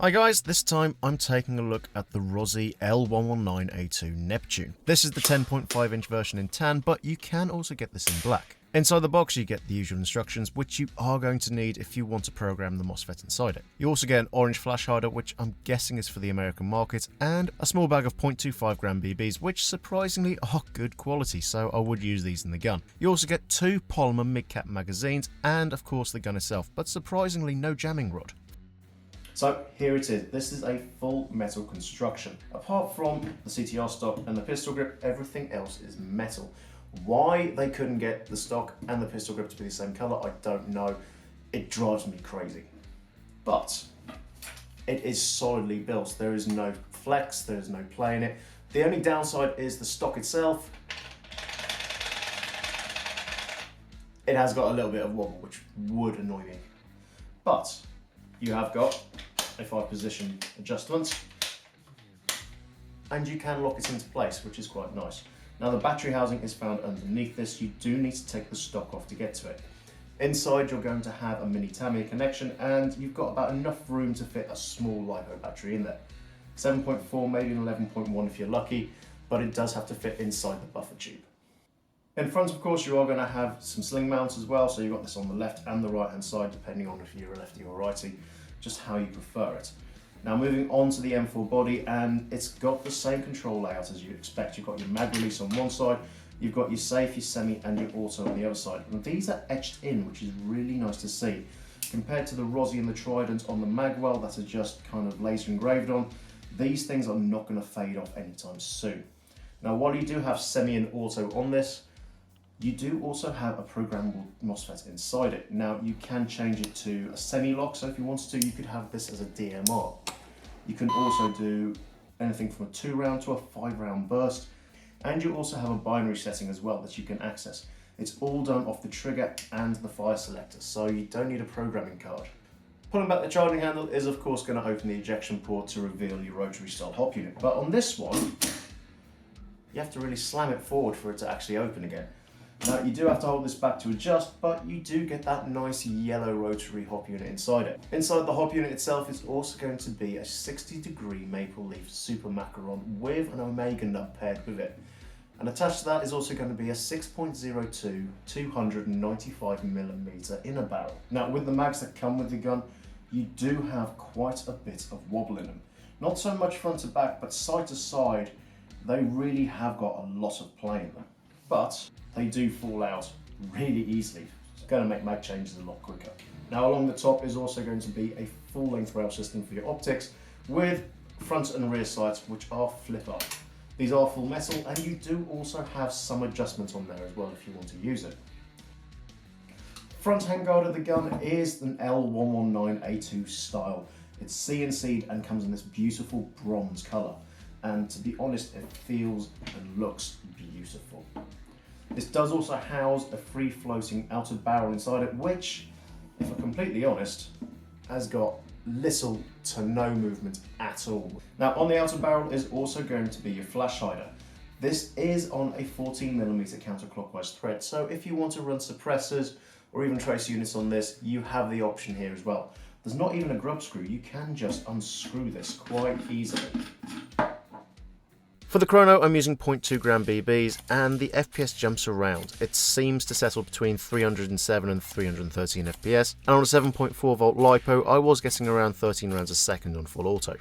Hi guys, this time I'm taking a look at the Rossi L119A2 Neptune. This is the 10.5 inch version in tan, but you can also get this in black. Inside the box you get the usual instructions, which you are going to need if you want to program the MOSFET inside it. You also get an orange flash hider, which I'm guessing is for the American market, and a small bag of 0.25 gram BBs, which surprisingly are good quality, so I would use these in the gun. You also get 2 polymer mid-cap magazines, and of course the gun itself, but surprisingly no jamming rod. So here it is. This is a full metal construction. Apart from the CTR stock and the pistol grip, everything else is metal. Why they couldn't get the stock and the pistol grip to be the same color, I don't know. It drives me crazy. But it is solidly built. There is no flex, there is no play in it. The only downside is the stock itself. It has got a little bit of wobble, which would annoy me. But you have got a 5-position adjustment, and you can lock it into place, which is quite nice. Now the battery housing is found underneath this. You do need to take the stock off to get to it. Inside you're going to have a mini Tamiya connection, and you've got about enough room to fit a small LiPo battery in there. 7.4, maybe an 11.1 if you're lucky, but it does have to fit inside the buffer tube. In front, of course, you are going to have some sling mounts as well, so you've got this on the left and the right hand side, depending on if you're a lefty or righty, just how you prefer it. Now moving on to the M4 body, and it's got the same control layout as you'd expect. You've got your mag release on one side, you've got your safe, your semi, and your auto on the other side. And these are etched in, which is really nice to see. Compared to the Rossi and the Trident on the magwell that are just kind of laser engraved on, these things are not going to fade off anytime soon. Now while you do have semi and auto on this, you do also have a programmable MOSFET inside it. Now you can change it to a semi-lock, so if you wanted to, you could have this as a DMR. You can also do anything from a 2-round to a 5-round burst, and you also have a binary setting as well that you can access. It's all done off the trigger and the fire selector, so you don't need a programming card. Pulling back the charging handle is of course going to open the ejection port to reveal your rotary style hop unit, but on this one, you have to really slam it forward for it to actually open again. Now you do have to hold this back to adjust, but you do get that nice yellow rotary hop unit inside it. Inside the hop unit itself is also going to be a 60-degree maple leaf super macaron with an omega nut paired with it. And attached to that is also going to be a 6.02 295mm inner barrel. Now with the mags that come with the gun, you do have quite a bit of wobble in them. Not so much front to back, but side to side, they really have got a lot of play in them. But they do fall out really easily. It's going to make mag changes a lot quicker. Now along the top is also going to be a full-length rail system for your optics with front and rear sights, which are flip up. These are full metal, and you do also have some adjustments on there as well if you want to use it. Front handguard of the gun is an L119A2 style. It's CNC'd and comes in this beautiful bronze colour. And to be honest, it feels and looks beautiful. This does also house a free floating outer barrel inside it, which, if I'm completely honest, has got little to no movement at all. Now on the outer barrel is also going to be your flash hider. This is on a 14mm counterclockwise thread, so if you want to run suppressors or even trace units on this, you have the option here as well. There's not even a grub screw, you can just unscrew this quite easily. For the chrono, I'm using 0.2 gram BBs, and the FPS jumps around. It seems to settle between 307 and 313 FPS, and on a 7.4 volt LiPo, I was getting around 13 rounds a second on full auto.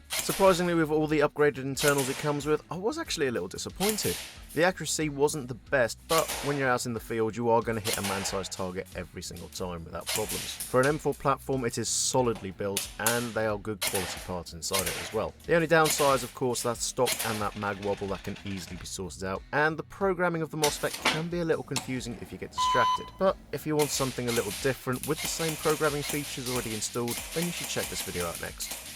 Surprisingly, with all the upgraded internals it comes with, I was actually a little disappointed. The accuracy wasn't the best, but when you're out in the field, you are going to hit a man-sized target every single time without problems. For an M4 platform, it is solidly built, and they are good quality parts inside it as well. The only downside is, of course, that stock and that mag wobble that can easily be sorted out, and the programming of the MOSFET can be a little confusing if you get distracted. But if you want something a little different with the same programming features already installed, then you should check this video out next.